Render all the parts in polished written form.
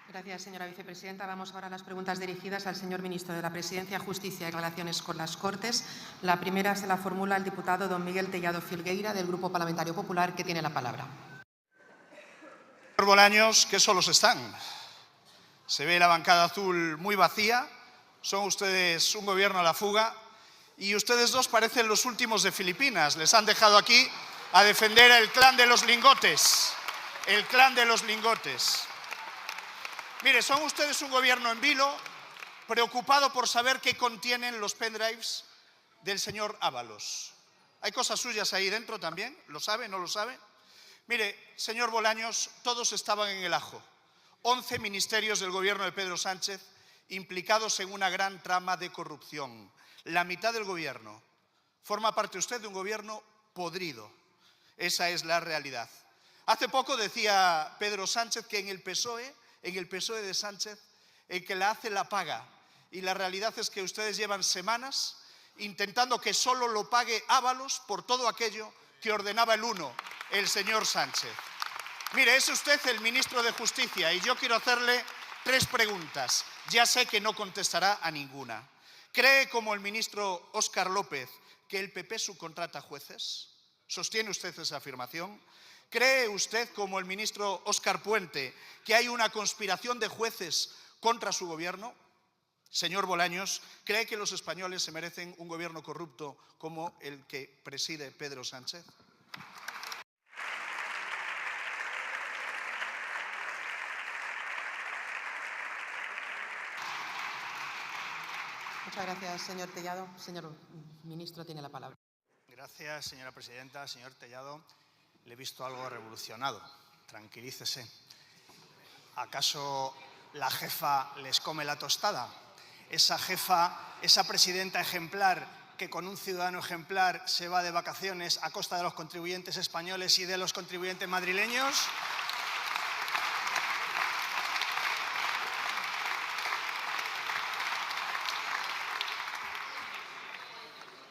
Gracias, señora vicepresidenta. Vamos ahora a las preguntas dirigidas al señor ministro de la Presidencia, Justicia y Relaciones con las Cortes. La primera se la formula el diputado don Miguel Tellado Filgueira, del Grupo Parlamentario Popular, que tiene la palabra. Señor Bolaños, qué solos están. Se ve la bancada azul muy vacía. Son ustedes un gobierno a la fuga y ustedes dos parecen los últimos de Filipinas. Les han dejado aquí a defender el clan de los lingotes. El clan de los lingotes. Mire, son ustedes un gobierno en vilo, preocupado por saber qué contienen los pendrives del señor Ábalos. ¿Hay cosas suyas ahí dentro también? ¿Lo sabe? ¿No lo sabe? Mire, señor Bolaños, todos estaban en el ajo. 11 ministerios del gobierno de Pedro Sánchez implicados en una gran trama de corrupción. La mitad del gobierno. Forma parte usted de un gobierno podrido. Esa es la realidad. Hace poco decía Pedro Sánchez que en el PSOE de Sánchez, el que la hace la paga. Y la realidad es que ustedes llevan semanas intentando que solo lo pague Ábalos por todo aquello que ordenaba el uno, el señor Sánchez. Mire, es usted el ministro de Justicia y yo quiero hacerle 3 preguntas. Ya sé que no contestará a ninguna. ¿Cree, como el ministro Óscar López, que el PP subcontrata jueces? ¿Sostiene usted esa afirmación? ¿Cree usted, como el ministro Óscar Puente, que hay una conspiración de jueces contra su gobierno? Señor Bolaños, ¿cree que los españoles se merecen un gobierno corrupto como el que preside Pedro Sánchez? Muchas gracias, señor Tellado. Señor ministro, tiene la palabra. Gracias, señora presidenta. Señor Tellado, le he visto algo revolucionado. Tranquilícese. ¿Acaso la jefa les come la tostada? Esa jefa, esa presidenta ejemplar que con un ciudadano ejemplar se va de vacaciones a costa de los contribuyentes españoles y de los contribuyentes madrileños.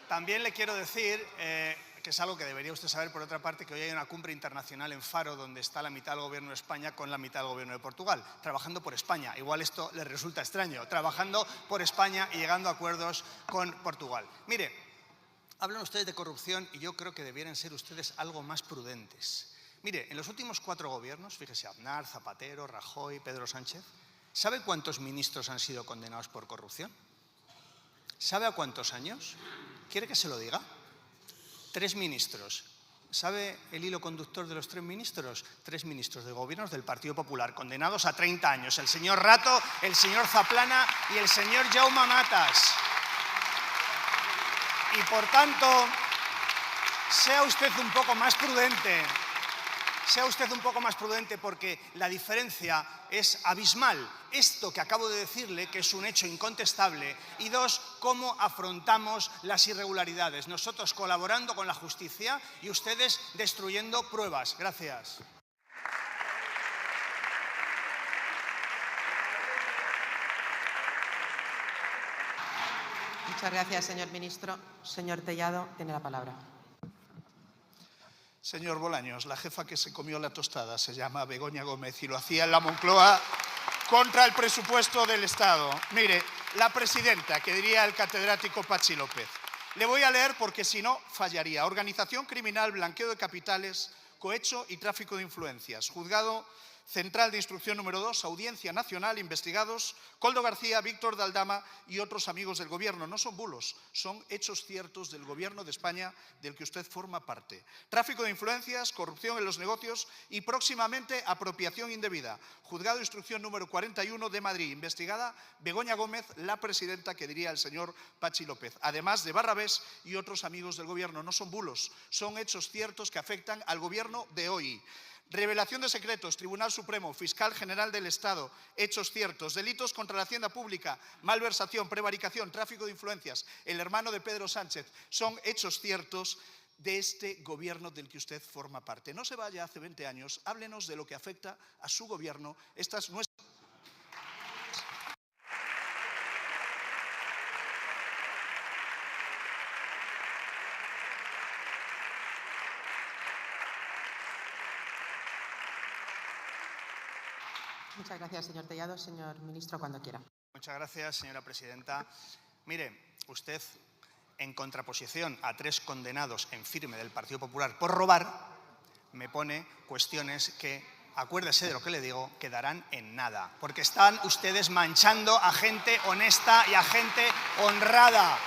También le quiero decir, que es algo que debería usted saber por otra parte, que hoy hay una cumbre internacional en Faro donde está la mitad del gobierno de España con la mitad del gobierno de Portugal, trabajando por España. Igual esto le resulta extraño, trabajando por España y llegando a acuerdos con Portugal. Mire, hablan ustedes de corrupción y yo creo que debieran ser ustedes algo más prudentes. Mire, en los últimos 4 gobiernos, fíjese, Aznar, Zapatero, Rajoy, Pedro Sánchez, ¿sabe cuántos ministros han sido condenados por corrupción? ¿Sabe a cuántos años? ¿Quiere que se lo diga? 3 ministros. ¿Sabe el hilo conductor de los 3 ministros? 3 ministros de gobiernos del Partido Popular, condenados a 30 años. El señor Rato, el señor Zaplana y el señor Jaume Matas. Y por tanto, sea usted un poco más prudente. Sea usted un poco más prudente porque la diferencia es abismal. Esto que acabo de decirle, que es un hecho incontestable, y 2, cómo afrontamos las irregularidades. Nosotros colaborando con la justicia y ustedes destruyendo pruebas. Gracias. Muchas gracias, señor ministro. Señor Tellado, tiene la palabra. Señor Bolaños, la jefa que se comió la tostada se llama Begoña Gómez y lo hacía en la Moncloa contra el presupuesto del Estado. Mire, la presidenta, que diría el catedrático Patxi López. Le voy a leer porque si no fallaría. Organización criminal, blanqueo de capitales, cohecho y tráfico de influencias. Juzgado Central de Instrucción número 2, Audiencia Nacional, investigados Koldo García, Víctor de Aldama y otros amigos del Gobierno. No son bulos, son hechos ciertos del Gobierno de España del que usted forma parte. Tráfico de influencias, corrupción en los negocios y próximamente apropiación indebida. Juzgado de Instrucción número 41 de Madrid, investigada Begoña Gómez, la presidenta, que diría el señor Patxi López. Además de Barrabés y otros amigos del Gobierno. No son bulos, son hechos ciertos que afectan al Gobierno de hoy. Revelación de secretos, Tribunal Supremo, Fiscal General del Estado, hechos ciertos, delitos contra la hacienda pública, malversación, prevaricación, tráfico de influencias, el hermano de Pedro Sánchez, son hechos ciertos de este gobierno del que usted forma parte. No se vaya hace 20 años, háblenos de lo que afecta a su gobierno. Esta es nuestra... Muchas gracias, señor Tellado. Señor ministro, cuando quiera. Muchas gracias, señora presidenta. Mire, usted, en contraposición a 3 condenados en firme del Partido Popular por robar, me pone cuestiones que, acuérdese de lo que le digo, quedarán en nada. Porque están ustedes manchando a gente honesta y a gente honrada.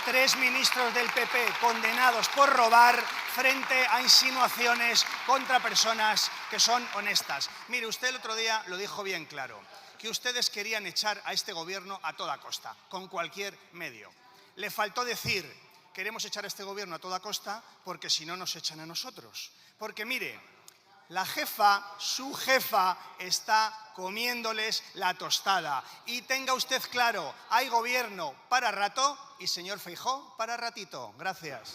3 ministros del PP condenados por robar frente a insinuaciones contra personas que son honestas. Mire, usted el otro día lo dijo bien claro, que ustedes querían echar a este gobierno a toda costa, con cualquier medio. Le faltó decir, queremos echar a este gobierno a toda costa porque si no nos echan a nosotros. Porque mire, la jefa, su jefa, está comiéndoles la tostada. Y tenga usted claro, hay gobierno para rato y, señor Feijóo, para ratito. Gracias.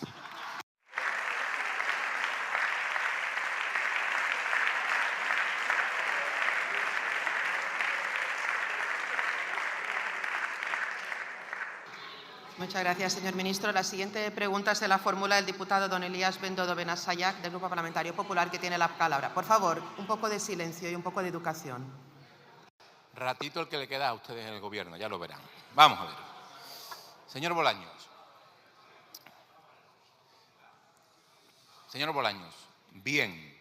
Muchas gracias, señor ministro. La siguiente pregunta se la formula el diputado don Elías Bendodo Benassayac, del Grupo Parlamentario Popular, que tiene la palabra. Por favor, un poco de silencio y un poco de educación. Ratito el que le queda a ustedes en el gobierno, ya lo verán. Vamos a ver. Señor Bolaños. Señor Bolaños, bien.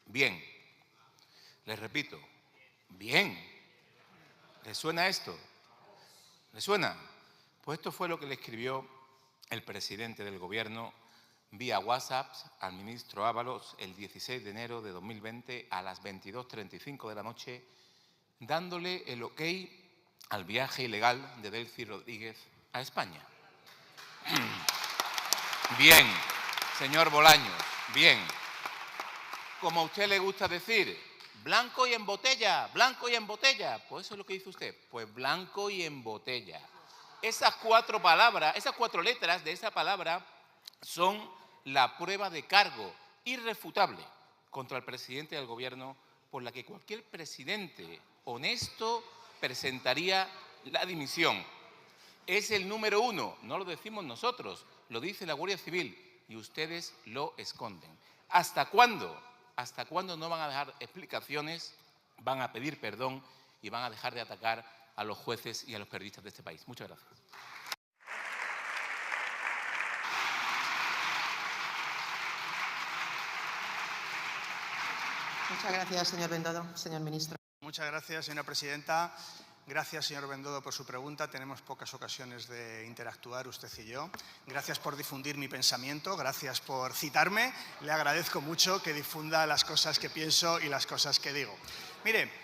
Bien. Les repito, bien. ¿Les suena esto? ¿Les suena? Pues esto fue lo que le escribió el presidente del Gobierno vía WhatsApp al ministro Ábalos el 16 de enero de 2020 a las 22:35 de la noche, dándole el ok al viaje ilegal de Delcy Rodríguez a España. Bien, señor Bolaños, bien. Como a usted le gusta decir, blanco y en botella, blanco y en botella. Pues eso es lo que dice usted, pues blanco y en botella. Esas 4 palabras, esas 4 letras de esa palabra son la prueba de cargo irrefutable contra el presidente del Gobierno, por la que cualquier presidente honesto presentaría la dimisión. Es el número 1, no lo decimos nosotros, lo dice la Guardia Civil y ustedes lo esconden. ¿Hasta cuándo? ¿Hasta cuándo no van a dejar explicaciones, van a pedir perdón y van a dejar de atacar a los jueces y a los periodistas de este país? Muchas gracias. Muchas gracias, señor Bendodo. Señor ministro. Muchas gracias, señora presidenta. Gracias, señor Bendodo, por su pregunta. Tenemos pocas ocasiones de interactuar, usted y yo. Gracias por difundir mi pensamiento, gracias por citarme. Le agradezco mucho que difunda las cosas que pienso y las cosas que digo. Mire,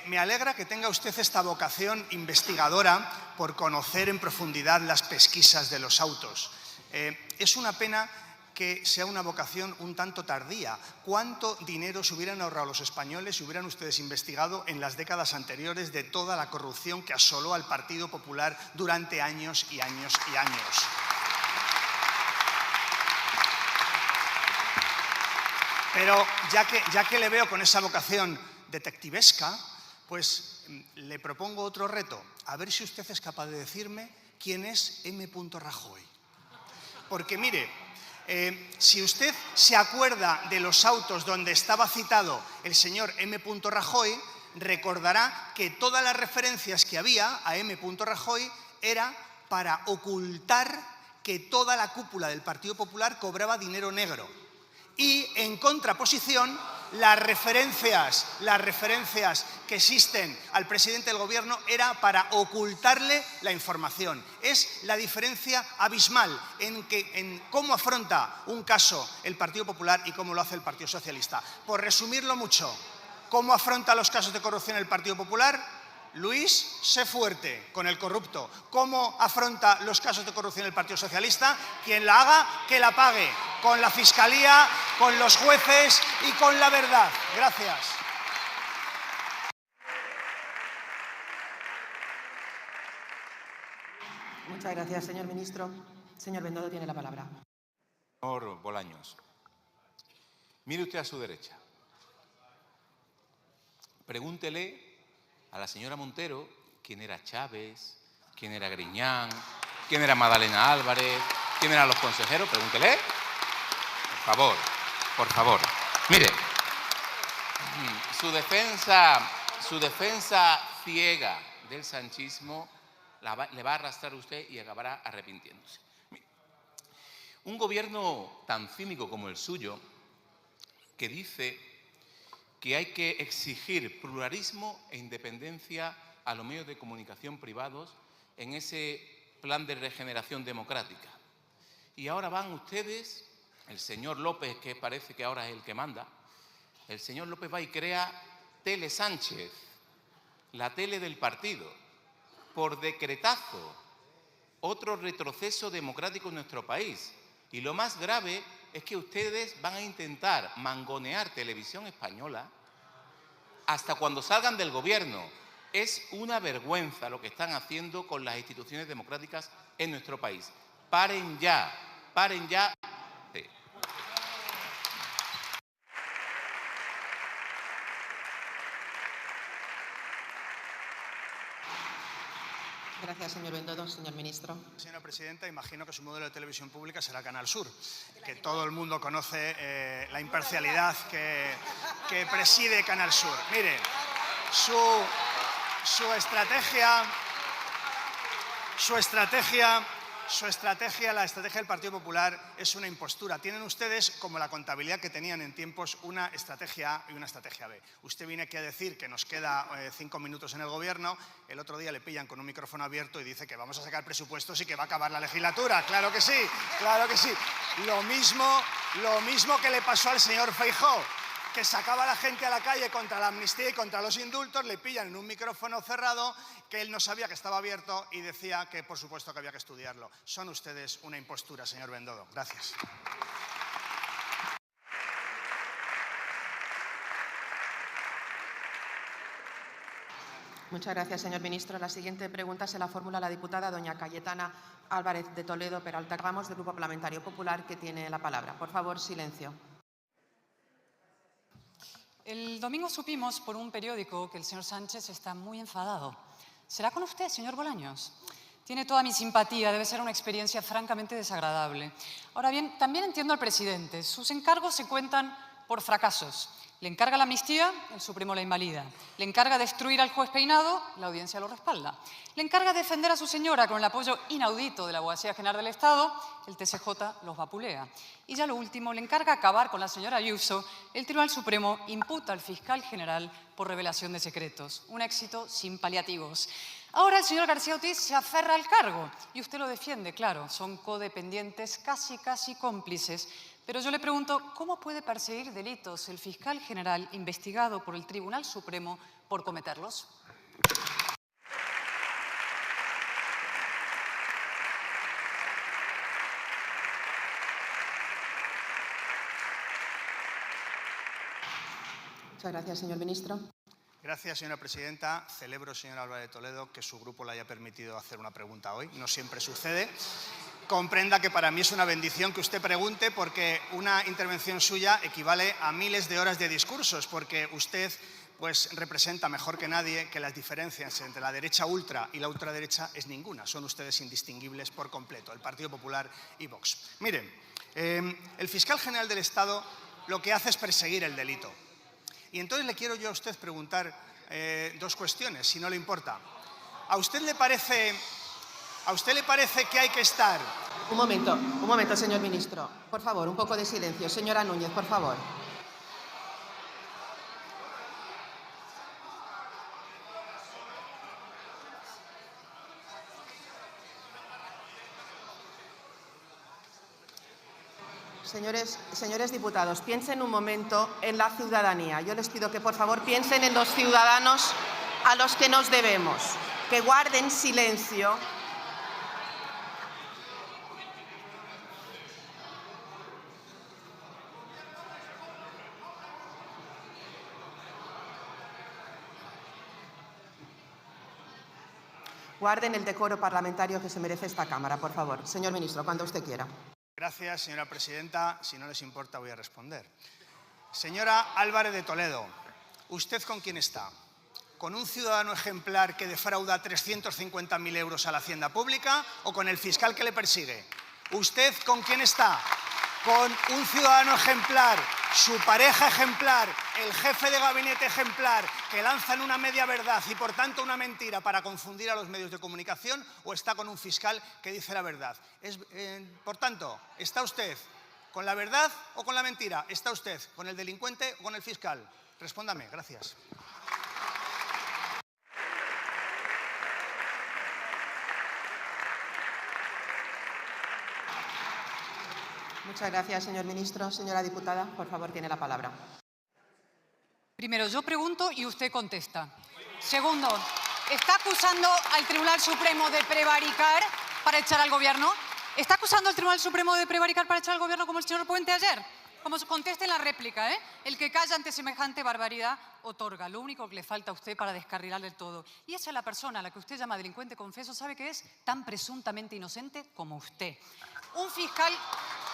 me alegra que tenga usted esta vocación investigadora por conocer en profundidad las pesquisas de los autos. Es una pena que sea una vocación un tanto tardía. ¿Cuánto dinero se hubieran ahorrado los españoles si hubieran ustedes investigado en las décadas anteriores de toda la corrupción que asoló al Partido Popular durante años y años y años? Pero ya que le veo con esa vocación detectivesca, pues le propongo otro reto. A ver si usted es capaz de decirme quién es M. Rajoy. Porque mire, si usted se acuerda de los autos donde estaba citado el señor M. Rajoy, recordará que todas las referencias que había a M. Rajoy era para ocultar que toda la cúpula del Partido Popular cobraba dinero negro. Y en contraposición, las referencias que existen al presidente del Gobierno era para ocultarle la información. Es la diferencia abismal en cómo afronta un caso el Partido Popular y cómo lo hace el Partido Socialista. Por resumirlo mucho, ¿cómo afronta los casos de corrupción el Partido Popular? Luis, sé fuerte con el corrupto. ¿Cómo afronta los casos de corrupción el Partido Socialista? Quien la haga, que la pague. Con la Fiscalía, con los jueces y con la verdad. Gracias. Muchas gracias, señor ministro. Señor Bendodo tiene la palabra. Señor Bolaños, mire usted a su derecha. Pregúntele a la señora Montero quién era Chávez, quién era Griñán, quién era Madalena Álvarez, quién eran los consejeros. Pregúntele. Por favor. Mire, su defensa ciega del sanchismo le va a arrastrar usted y acabará arrepintiéndose. Un gobierno tan cínico como el suyo, que dice que hay que exigir pluralismo e independencia a los medios de comunicación privados en ese plan de regeneración democrática. Y ahora van ustedes, el señor López, que parece que ahora es el que manda, el señor López va y crea Tele Sánchez, la tele del partido, por decretazo, otro retroceso democrático en nuestro país. Y lo más grave es que ustedes van a intentar mangonear Televisión Española hasta cuando salgan del gobierno. Es una vergüenza lo que están haciendo con las instituciones democráticas en nuestro país. Paren ya, paren ya. Sí. Gracias, señor Bendodo. Señor ministro. Señora presidenta, imagino que su modelo de televisión pública será Canal Sur, que todo el mundo conoce la imparcialidad que preside Canal Sur. Mire, su estrategia, la estrategia del Partido Popular es una impostura. Tienen ustedes, como la contabilidad que tenían en tiempos, una estrategia A y una estrategia B. Usted viene aquí a decir que nos queda 5 minutos en el gobierno, el otro día le pillan con un micrófono abierto y dice que vamos a sacar presupuestos y que va a acabar la legislatura. ¡Claro que sí! ¡Claro que sí! Lo mismo que le pasó al señor Feijóo, que sacaba a la gente a la calle contra la amnistía y contra los indultos, le pillan en un micrófono cerrado que él no sabía que estaba abierto y decía que, por supuesto, que había que estudiarlo. Son ustedes una impostura, señor Bendodo. Gracias. Muchas gracias, señor ministro. La siguiente pregunta se la formula la diputada doña Cayetana Álvarez de Toledo Peralta Ramos, del Grupo Parlamentario Popular, que tiene la palabra. Por favor, silencio. El domingo supimos por un periódico que el señor Sánchez está muy enfadado. ¿Será con usted, señor Bolaños? Tiene toda mi simpatía, debe ser una experiencia francamente desagradable. Ahora bien, también entiendo al presidente. Sus encargos se cuentan por fracasos. Le encarga la amnistía, el Supremo la invalida. Le encarga destruir al juez Peinado, la audiencia lo respalda. Le encarga defender a su señora con el apoyo inaudito de la Abogacía General del Estado, el TSJ los vapulea. Y ya lo último, le encarga acabar con la señora Ayuso, el Tribunal Supremo imputa al fiscal general por revelación de secretos. Un éxito sin paliativos. Ahora el señor García Ortiz se aferra al cargo y usted lo defiende, claro, son codependientes, casi cómplices. Pero yo le pregunto, ¿cómo puede perseguir delitos el fiscal general investigado por el Tribunal Supremo por cometerlos? Muchas gracias, señor ministro. Gracias, señora presidenta. Celebro, señora Álvarez de Toledo, que su grupo le haya permitido hacer una pregunta hoy. No siempre sucede. Comprenda que para mí es una bendición que usted pregunte, porque una intervención suya equivale a miles de horas de discursos, porque usted pues representa mejor que nadie que las diferencias entre la derecha ultra y la ultraderecha es ninguna. Son ustedes indistinguibles por completo, el Partido Popular y Vox. Miren, el fiscal general del Estado lo que hace es perseguir el delito. Y entonces le quiero yo a usted preguntar dos cuestiones, si no le importa. ¿A usted le parece que hay que estar? Un momento, señor ministro. Por favor, un poco de silencio. Señora Núñez, por favor. Señores diputados, piensen un momento en la ciudadanía. Yo les pido que, por favor, piensen en los ciudadanos a los que nos debemos, que guarden silencio. Guarden el decoro parlamentario que se merece esta Cámara, por favor. Señor ministro, cuando usted quiera. Gracias, señora presidenta. Si no les importa, voy a responder. Señora Álvarez de Toledo, ¿usted con quién está? ¿Con un ciudadano ejemplar que defrauda 350.000 euros a la hacienda pública o con el fiscal que le persigue? ¿Usted con quién está? ¿Con un ciudadano ejemplar su pareja ejemplar, el jefe de gabinete ejemplar, que lanzan una media verdad y por tanto una mentira para confundir a los medios de comunicación, o está con un fiscal que dice la verdad? Por tanto, ¿está usted con la verdad o con la mentira? ¿Está usted con el delincuente o con el fiscal? Respóndame, gracias. Muchas gracias, señor ministro. Señora diputada, por favor, tiene la palabra. Primero, yo pregunto y usted contesta. Segundo, ¿está acusando al Tribunal Supremo de prevaricar para echar al Gobierno? ¿Está acusando al Tribunal Supremo de prevaricar para echar al Gobierno como el señor Puente ayer? Como se conteste en la réplica, ¿eh? El que calla ante semejante barbaridad otorga. Lo único que le falta a usted para descarrilar del todo. Y esa es la persona a la que usted llama delincuente confeso, ¿sabe qué es? Tan presuntamente inocente como usted. Un fiscal,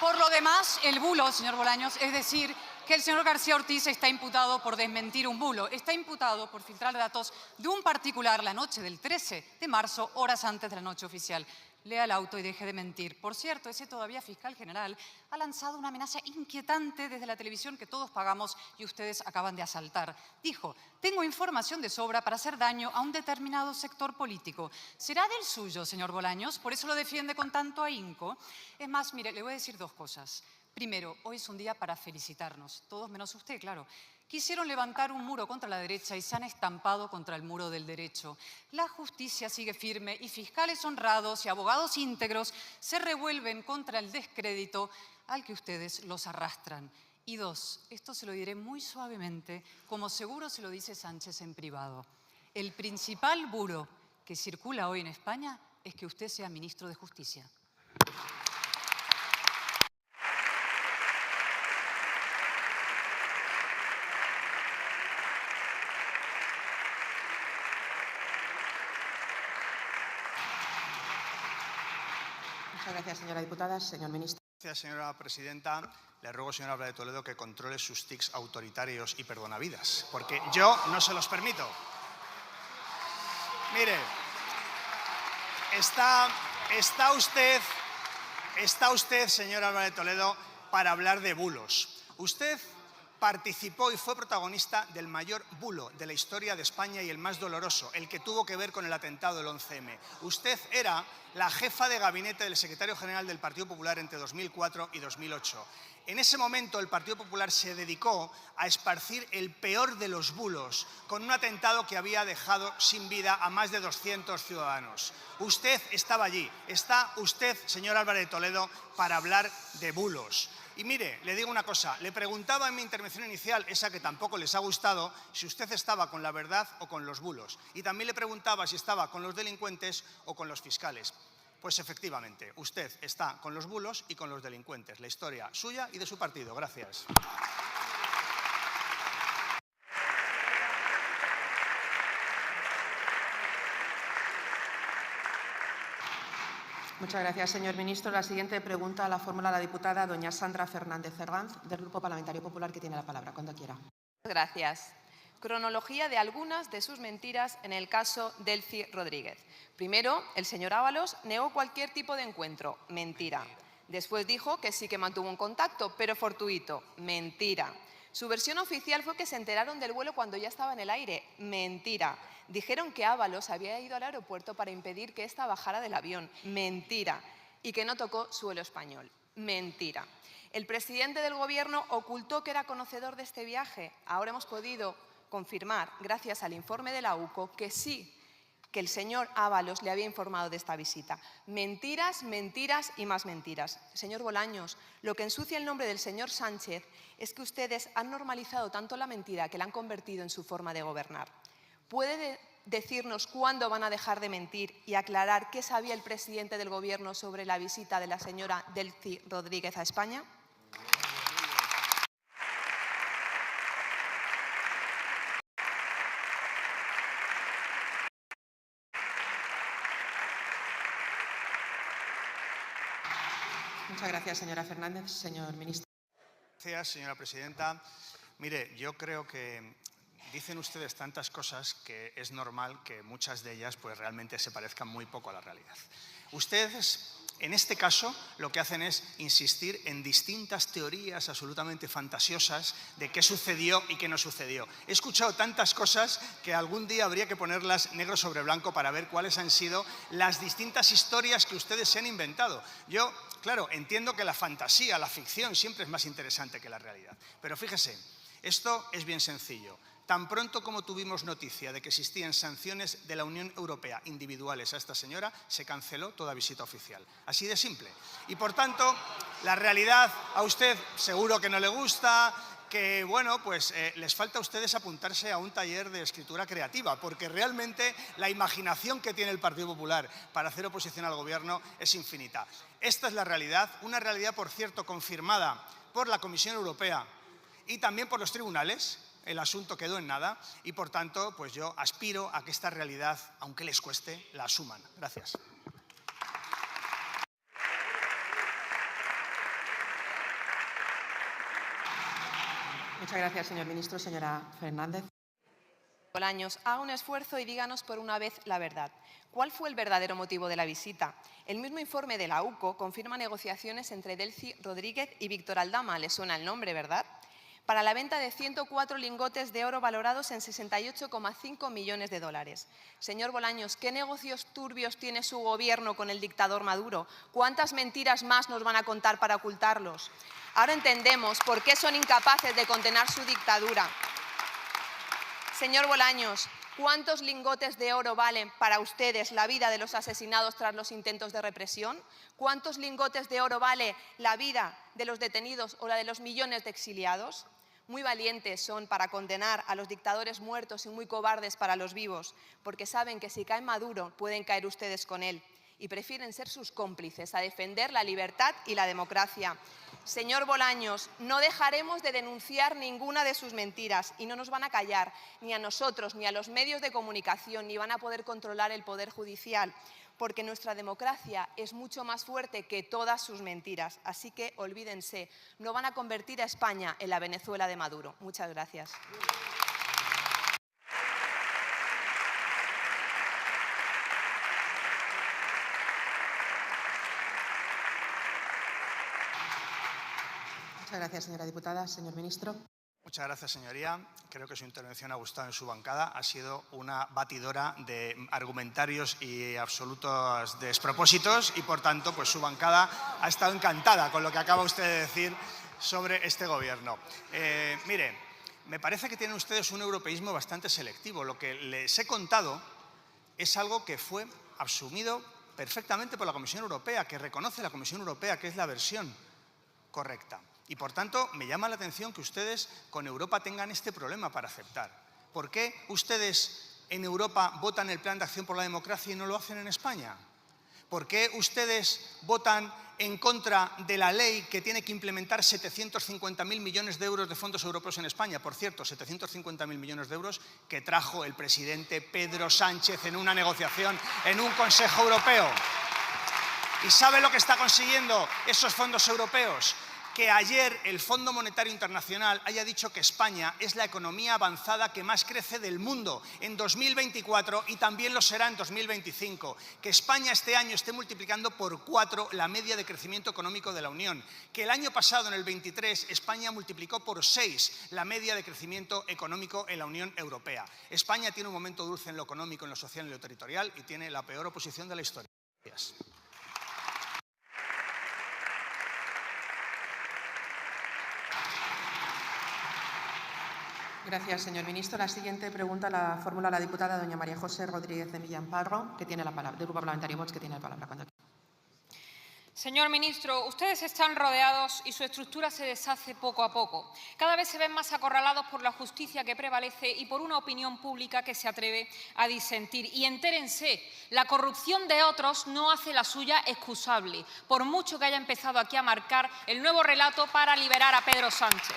por lo demás, el bulo, señor Bolaños, es decir, que el señor García Ortiz está imputado por desmentir un bulo. Está imputado por filtrar datos de un particular la noche del 13 de marzo, horas antes de la noche oficial. Lea el auto y deje de mentir. Por cierto, ese todavía fiscal general ha lanzado una amenaza inquietante desde la televisión que todos pagamos y ustedes acaban de asaltar. Dijo, tengo información de sobra para hacer daño a un determinado sector político. ¿Será del suyo, señor Bolaños? ¿Por eso lo defiende con tanto ahínco? Es más, mire, le voy a decir dos cosas. Primero, hoy es un día para felicitarnos, todos menos usted, claro. Quisieron levantar un muro contra la derecha y se han estampado contra el muro del derecho. La justicia sigue firme y fiscales honrados y abogados íntegros se revuelven contra el descrédito al que ustedes los arrastran. Y dos, esto se lo diré muy suavemente, como seguro se lo dice Sánchez en privado. El principal bulo que circula hoy en España es que usted sea ministro de Justicia. Muchas gracias, señora diputada. Señor ministro. Gracias, señora presidenta. Le ruego, señora Álvarez de Toledo, que controle sus tics autoritarios y perdonavidas, porque yo no se los permito. Mire, está usted, señora Álvarez de Toledo, para hablar de bulos. Usted participó y fue protagonista del mayor bulo de la historia de España y el más doloroso, el que tuvo que ver con el atentado del 11M. Usted era la jefa de gabinete del secretario general del Partido Popular entre 2004 y 2008. En ese momento el Partido Popular se dedicó a esparcir el peor de los bulos con un atentado que había dejado sin vida a más de 200 ciudadanos. Usted estaba allí. Está usted, señor Álvarez de Toledo, para hablar de bulos. Y mire, le digo una cosa, le preguntaba en mi intervención inicial, esa que tampoco les ha gustado, si usted estaba con la verdad o con los bulos. Y también le preguntaba si estaba con los delincuentes o con los fiscales. Pues efectivamente, usted está con los bulos y con los delincuentes. La historia suya y de su partido. Gracias. Muchas gracias, señor ministro. La siguiente pregunta la formula la diputada doña Sandra Fernández Herranz, del Grupo Parlamentario Popular, que tiene la palabra. Cuando quiera. Gracias. Cronología de algunas de sus mentiras en el caso Delcy Rodríguez. Primero, el señor Ábalos negó cualquier tipo de encuentro. Mentira. Después dijo que sí que mantuvo un contacto, pero fortuito. Mentira. Su versión oficial fue que se enteraron del vuelo cuando ya estaba en el aire. Mentira. Dijeron que Ábalos había ido al aeropuerto para impedir que ésta bajara del avión. Mentira. Y que no tocó suelo español. Mentira. El presidente del Gobierno ocultó que era conocedor de este viaje. Ahora hemos podido confirmar, gracias al informe de la UCO, que sí, que el señor Ábalos le había informado de esta visita. Mentiras, mentiras y más mentiras. Señor Bolaños, lo que ensucia el nombre del señor Sánchez es que ustedes han normalizado tanto la mentira que la han convertido en su forma de gobernar. ¿Puede decirnos cuándo van a dejar de mentir y aclarar qué sabía el presidente del Gobierno sobre la visita de la señora Delcy Rodríguez a España? Muchas gracias, señora Fernández. Señor ministro. Gracias, señora presidenta. Mire, yo creo que dicen ustedes tantas cosas que es normal que muchas de ellas pues realmente se parezcan muy poco a la realidad. Ustedes en este caso lo que hacen es insistir en distintas teorías absolutamente fantasiosas de qué sucedió y qué no sucedió. He escuchado tantas cosas que algún día habría que ponerlas negro sobre blanco para ver cuáles han sido las distintas historias que ustedes se han inventado. Yo, claro, entiendo que la fantasía, la ficción siempre es más interesante que la realidad. Pero fíjese, esto es bien sencillo. Tan pronto como tuvimos noticia de que existían sanciones de la Unión Europea individuales a esta señora, se canceló toda visita oficial. Así de simple. Y por tanto, la realidad a usted seguro que no le gusta, que bueno, pues les falta a ustedes apuntarse a un taller de escritura creativa, porque realmente la imaginación que tiene el Partido Popular para hacer oposición al Gobierno es infinita. Esta es la realidad, una realidad, por cierto, confirmada por la Comisión Europea y también por los tribunales. El asunto quedó en nada y, por tanto, pues yo aspiro a que esta realidad, aunque les cueste, la asuman. Gracias. Muchas gracias, señor ministro. Señora Fernández. Bolaños, haga un esfuerzo y díganos por una vez la verdad. ¿Cuál fue el verdadero motivo de la visita? El mismo informe de la UCO confirma negociaciones entre Delcy Rodríguez y Víctor Aldama. ¿Le suena el nombre, verdad? Para la venta de 104 lingotes de oro valorados en 68,5 millones de dólares. Señor Bolaños, ¿qué negocios turbios tiene su gobierno con el dictador Maduro? ¿Cuántas mentiras más nos van a contar para ocultarlos? Ahora entendemos por qué son incapaces de condenar su dictadura. Señor Bolaños, ¿cuántos lingotes de oro valen para ustedes la vida de los asesinados tras los intentos de represión? ¿Cuántos lingotes de oro vale la vida de los detenidos o la de los millones de exiliados? Muy valientes son para condenar a los dictadores muertos y muy cobardes para los vivos, porque saben que si cae Maduro pueden caer ustedes con él y prefieren ser sus cómplices a defender la libertad y la democracia. Señor Bolaños, no dejaremos de denunciar ninguna de sus mentiras y no nos van a callar ni a nosotros ni a los medios de comunicación, ni van a poder controlar el Poder Judicial, porque nuestra democracia es mucho más fuerte que todas sus mentiras. Así que olvídense, no van a convertir a España en la Venezuela de Maduro. Muchas gracias. Muchas gracias, señora diputada. Señor ministro. Muchas gracias, señoría. Creo que su intervención ha gustado en su bancada. Ha sido una batidora de argumentarios y absolutos despropósitos y, por tanto, pues su bancada ha estado encantada con lo que acaba usted de decir sobre este gobierno. Mire, me parece que tienen ustedes un europeísmo bastante selectivo. Lo que les he contado es algo que fue asumido perfectamente por la Comisión Europea, que reconoce la Comisión Europea que es la versión correcta. Y, por tanto, me llama la atención que ustedes con Europa tengan este problema para aceptar. ¿Por qué ustedes en Europa votan el Plan de Acción por la Democracia y no lo hacen en España? ¿Por qué ustedes votan en contra de la ley que tiene que implementar 750.000 millones de euros de fondos europeos en España? Por cierto, 750.000 millones de euros que trajo el presidente Pedro Sánchez en una negociación en un Consejo Europeo. ¿Y sabe lo que está consiguiendo esos fondos europeos? Que ayer el Fondo Monetario Internacional haya dicho que España es la economía avanzada que más crece del mundo en 2024 y también lo será en 2025. Que España este año esté multiplicando por 4 la media de crecimiento económico de la Unión. Que el año pasado, en el 23, España multiplicó por 6 la media de crecimiento económico en la Unión Europea. España tiene un momento dulce en lo económico, en lo social y en lo territorial y tiene la peor oposición de la historia. Gracias. Gracias, señor ministro. La siguiente pregunta la formula la diputada doña María José Rodríguez de Millán Parro, que tiene la palabra, del Grupo Parlamentario Vox, que tiene la palabra. Señor ministro, ustedes están rodeados y su estructura se deshace poco a poco. Cada vez se ven más acorralados por la justicia que prevalece y por una opinión pública que se atreve a disentir. Y entérense, la corrupción de otros no hace la suya excusable, por mucho que haya empezado aquí a marcar el nuevo relato para liberar a Pedro Sánchez.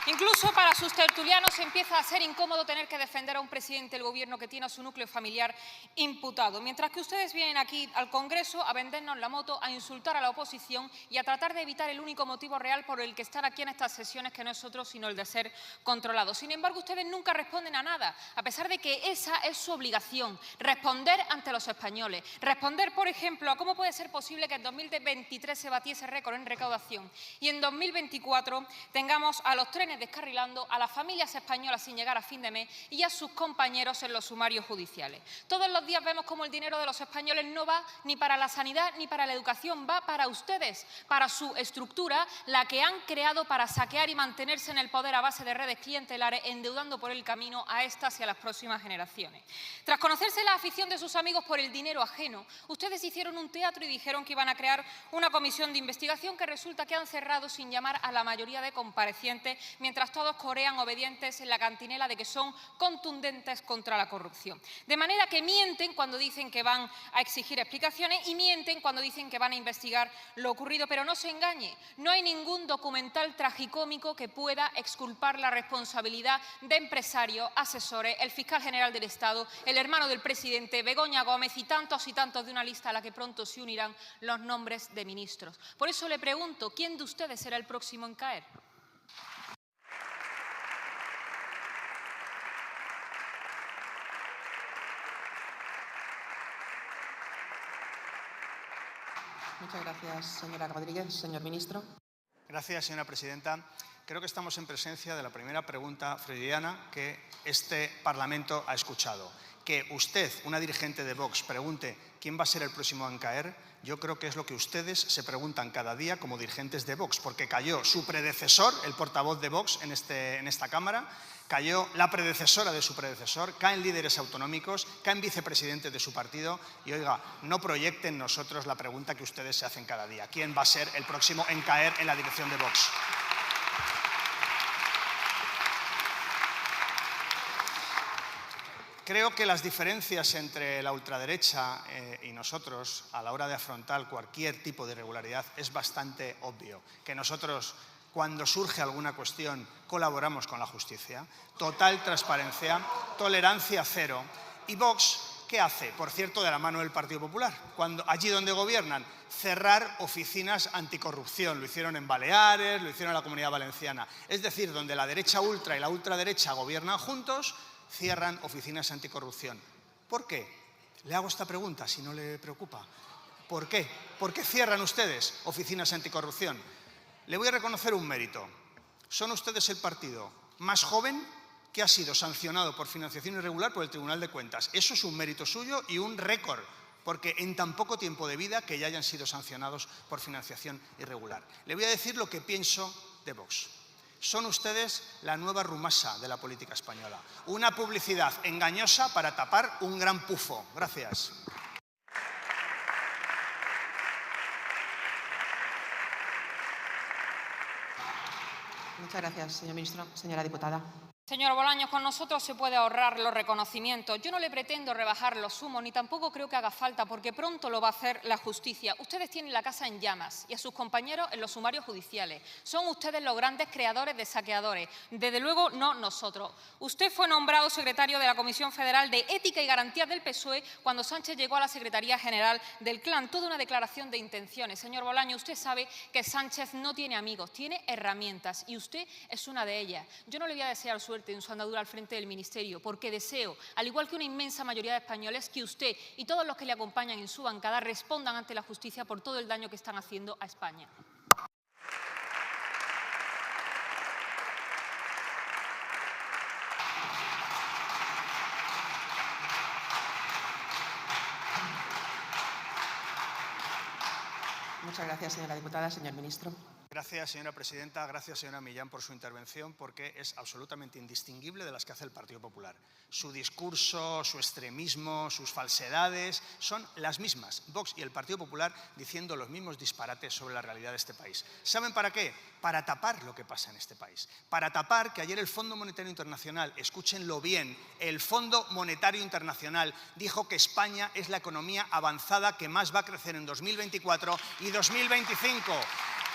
Incluso para sus tertulianos empieza a ser incómodo tener que defender a un presidente del Gobierno que tiene a su núcleo familiar imputado. Mientras que ustedes vienen aquí al Congreso a vendernos la moto, a insultar a la oposición y a tratar de evitar el único motivo real por el que están aquí en estas sesiones, que no es otro sino el de ser controlados. Sin embargo, ustedes nunca responden a nada, a pesar de que esa es su obligación, responder ante los españoles. Responder, por ejemplo, a cómo puede ser posible que en 2023 se batiese récord en recaudación y en 2024 tengamos a los trenes descarrilando, a las familias españolas sin llegar a fin de mes y a sus compañeros en los sumarios judiciales. Todos los días vemos cómo el dinero de los españoles no va ni para la sanidad ni para la educación, va para ustedes, para su estructura, la que han creado para saquear y mantenerse en el poder a base de redes clientelares, endeudando por el camino a estas y a las próximas generaciones. Tras conocerse la afición de sus amigos por el dinero ajeno, ustedes hicieron un teatro y dijeron que iban a crear una comisión de investigación que resulta que han cerrado sin llamar a la mayoría de comparecientes, mientras todos corean obedientes en la cantinela de que son contundentes contra la corrupción. De manera que mienten cuando dicen que van a exigir explicaciones y mienten cuando dicen que van a investigar lo ocurrido, pero no se engañe, no hay ningún documental tragicómico que pueda exculpar la responsabilidad de empresarios, asesores, el fiscal general del Estado, el hermano del presidente, Begoña Gómez y tantos de una lista a la que pronto se unirán los nombres de ministros. Por eso le pregunto, ¿quién de ustedes será el próximo en caer? Muchas gracias, señora Rodríguez. Señor ministro. Gracias, señora presidenta. Creo que estamos en presencia de la primera pregunta freudiana que este Parlamento ha escuchado. Que usted, una dirigente de Vox, pregunte quién va a ser el próximo en caer, yo creo que es lo que ustedes se preguntan cada día como dirigentes de Vox, porque cayó su predecesor, el portavoz de Vox en esta Cámara, cayó la predecesora de su predecesor, caen líderes autonómicos, caen vicepresidentes de su partido y, oiga, no proyecten nosotros la pregunta que ustedes se hacen cada día. ¿Quién va a ser el próximo en caer en la dirección de Vox? Creo que las diferencias entre la ultraderecha y nosotros a la hora de afrontar cualquier tipo de irregularidad es bastante obvio. Que nosotros, cuando surge alguna cuestión, colaboramos con la justicia. Total transparencia, tolerancia cero. ¿Y Vox qué hace? Por cierto, de la mano del Partido Popular. Allí donde gobiernan, cerrar oficinas anticorrupción. Lo hicieron en Baleares, lo hicieron en la Comunidad Valenciana. Es decir, donde la derecha ultra y la ultraderecha gobiernan juntos, cierran oficinas anticorrupción. ¿Por qué? Le hago esta pregunta, si no le preocupa. ¿Por qué? ¿Por qué cierran ustedes oficinas anticorrupción? Le voy a reconocer un mérito. Son ustedes el partido más joven que ha sido sancionado por financiación irregular por el Tribunal de Cuentas. Eso es un mérito suyo y un récord, porque en tan poco tiempo de vida que ya hayan sido sancionados por financiación irregular. Le voy a decir lo que pienso de Vox. Son ustedes la nueva Rumasa de la política española. Una publicidad engañosa para tapar un gran pufo. Gracias. Muchas gracias, señor ministro. Señora diputada. Señor Bolaños, con nosotros se puede ahorrar los reconocimientos. Yo no le pretendo rebajar los humos, ni tampoco creo que haga falta, porque pronto lo va a hacer la justicia. Ustedes tienen la casa en llamas y a sus compañeros en los sumarios judiciales. Son ustedes los grandes creadores de saqueadores. Desde luego, no nosotros. Usted fue nombrado secretario de la Comisión Federal de Ética y Garantías del PSOE cuando Sánchez llegó a la Secretaría General del Clan. Toda una declaración de intenciones. Señor Bolaños, usted sabe que Sánchez no tiene amigos, tiene herramientas y usted es una de ellas. Yo no le voy a desear suerte en su andadura al frente del Ministerio, porque deseo, al igual que una inmensa mayoría de españoles, que usted y todos los que le acompañan en su bancada respondan ante la justicia por todo el daño que están haciendo a España. Muchas gracias, señora diputada. Señor ministro. Gracias, señora presidenta. Gracias, señora Millán, por su intervención, porque es absolutamente indistinguible de las que hace el Partido Popular. Su discurso, su extremismo, sus falsedades son las mismas. Vox y el Partido Popular diciendo los mismos disparates sobre la realidad de este país. ¿Saben para qué? Para tapar lo que pasa en este país. Para tapar que ayer el Fondo Monetario Internacional, escúchenlo bien, el Fondo Monetario Internacional dijo que España es la economía avanzada que más va a crecer en 2024 y 2025.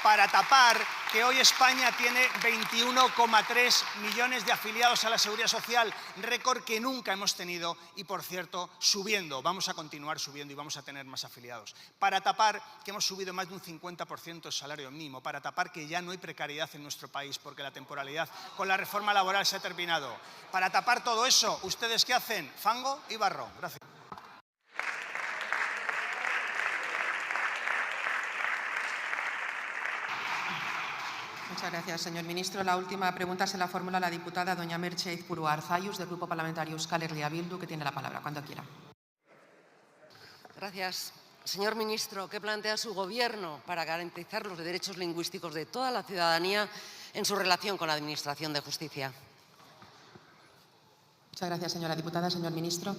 Para tapar que hoy España tiene 21,3 millones de afiliados a la Seguridad Social, récord que nunca hemos tenido y, por cierto, subiendo. Vamos a continuar subiendo y vamos a tener más afiliados. Para tapar que hemos subido más de un 50% el salario mínimo, para tapar que ya no hay precariedad en nuestro país porque la temporalidad con la reforma laboral se ha terminado. Para tapar todo eso, ¿ustedes qué hacen? Fango y barro. Gracias. Muchas gracias, señor ministro. La última pregunta se la formula la diputada doña Merche Izpuru Arzayus, del Grupo Parlamentario Euskal Herria Bildu, que tiene la palabra, cuando quiera. Gracias. Señor ministro, ¿qué plantea su Gobierno para garantizar los derechos lingüísticos de toda la ciudadanía en su relación con la Administración de Justicia? Muchas gracias, señora diputada. Señor ministro.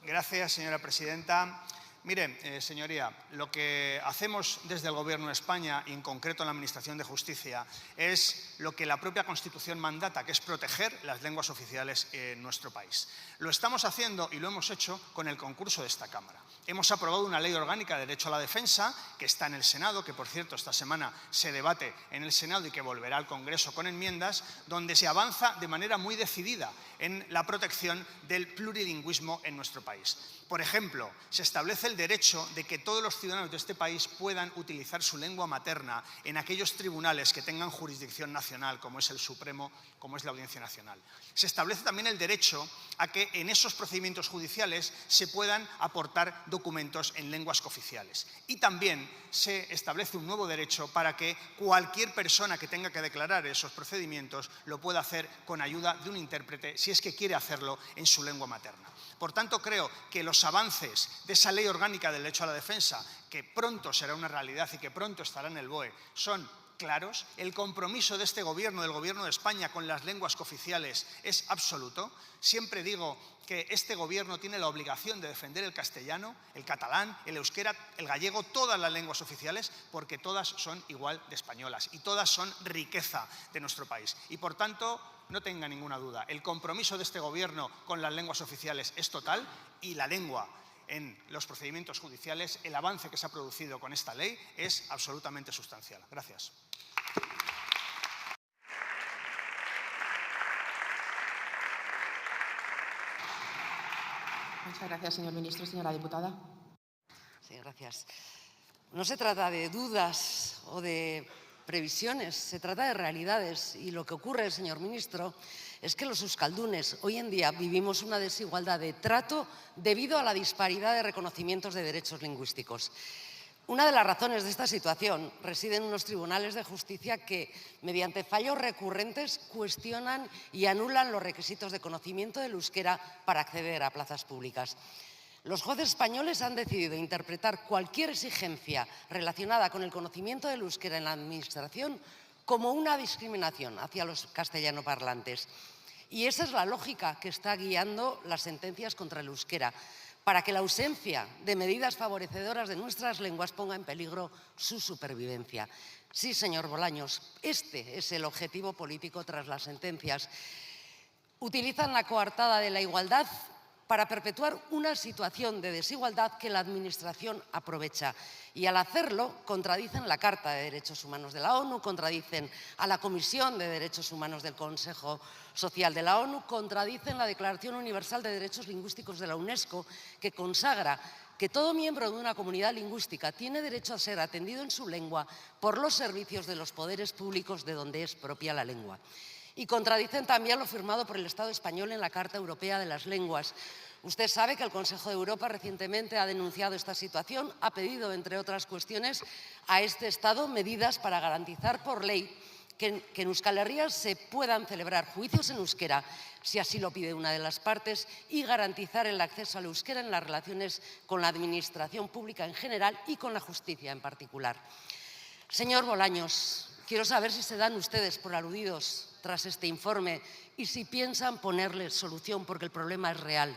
Gracias, señora presidenta. Mire, señoría, lo que hacemos desde el Gobierno de España, y en concreto en la Administración de Justicia, es lo que la propia Constitución mandata, que es proteger las lenguas oficiales en nuestro país. Lo estamos haciendo y lo hemos hecho con el concurso de esta Cámara. Hemos aprobado una ley orgánica de derecho a la defensa, que está en el Senado, que por cierto esta semana se debate en el Senado y que volverá al Congreso con enmiendas, donde se avanza de manera muy decidida en la protección del plurilingüismo en nuestro país. Por ejemplo, se establece el derecho de que todos los ciudadanos de este país puedan utilizar su lengua materna en aquellos tribunales que tengan jurisdicción nacional, como es el Supremo, como es la Audiencia Nacional. Se establece también el derecho a que en esos procedimientos judiciales se puedan aportar documentos en lenguas cooficiales. Y también se establece un nuevo derecho para que cualquier persona que tenga que declarar esos procedimientos lo pueda hacer con ayuda de un intérprete, si es que quiere hacerlo en su lengua materna. Por tanto, creo que los avances de esa ley orgánica del derecho a la defensa, que pronto será una realidad y que pronto estará en el BOE, son claros. El compromiso de este Gobierno, del Gobierno de España, con las lenguas cooficiales es absoluto. Siempre digo que este Gobierno tiene la obligación de defender el castellano, el catalán, el euskera, el gallego, todas las lenguas oficiales, porque todas son igual de españolas y todas son riqueza de nuestro país. Y, por tanto, no tenga ninguna duda, el compromiso de este Gobierno con las lenguas oficiales es total y la lengua en los procedimientos judiciales, el avance que se ha producido con esta ley es absolutamente sustancial. Gracias. Muchas gracias, señor ministro. Señora diputada. Sí, gracias. No se trata de dudas o de previsiones, se trata de realidades. Y lo que ocurre, señor ministro, es que los euskaldunes hoy en día vivimos una desigualdad de trato debido a la disparidad de reconocimientos de derechos lingüísticos. Una de las razones de esta situación reside en unos tribunales de justicia que, mediante fallos recurrentes, cuestionan y anulan los requisitos de conocimiento del euskera para acceder a plazas públicas. Los jueces españoles han decidido interpretar cualquier exigencia relacionada con el conocimiento del euskera en la Administración como una discriminación hacia los castellanoparlantes. Y esa es la lógica que está guiando las sentencias contra el euskera, para que la ausencia de medidas favorecedoras de nuestras lenguas ponga en peligro su supervivencia. Sí, señor Bolaños, este es el objetivo político tras las sentencias. Utilizan la coartada de la igualdad para perpetuar una situación de desigualdad que la Administración aprovecha. Y al hacerlo, contradicen la Carta de Derechos Humanos de la ONU, contradicen a la Comisión de Derechos Humanos del Consejo Social de la ONU, contradicen la Declaración Universal de Derechos Lingüísticos de la UNESCO, que consagra que todo miembro de una comunidad lingüística tiene derecho a ser atendido en su lengua por los servicios de los poderes públicos de donde es propia la lengua. Y contradicen también lo firmado por el Estado español en la Carta Europea de las Lenguas. Usted sabe que el Consejo de Europa recientemente ha denunciado esta situación, ha pedido, entre otras cuestiones, a este Estado medidas para garantizar por ley que en Euskal Herria se puedan celebrar juicios en euskera, si así lo pide una de las partes, y garantizar el acceso al euskera en las relaciones con la Administración pública en general y con la justicia en particular. Señor Bolaños, quiero saber si se dan ustedes por aludidos tras este informe y si piensan ponerle solución, porque el problema es real.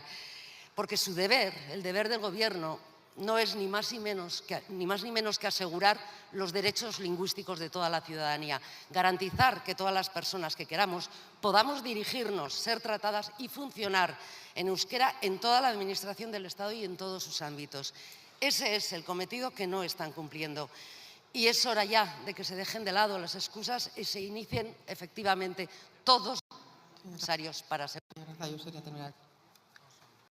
Porque su deber, el deber del Gobierno, no es ni más ni menos que asegurar los derechos lingüísticos de toda la ciudadanía, garantizar que todas las personas que queramos podamos dirigirnos, ser tratadas y funcionar en euskera en toda la Administración del Estado y en todos sus ámbitos. Ese es el cometido que no están cumpliendo. y es hora ya de que se dejen de lado las excusas y se inicien efectivamente todos los necesarios para ser. Señora Zayus, sería terminar.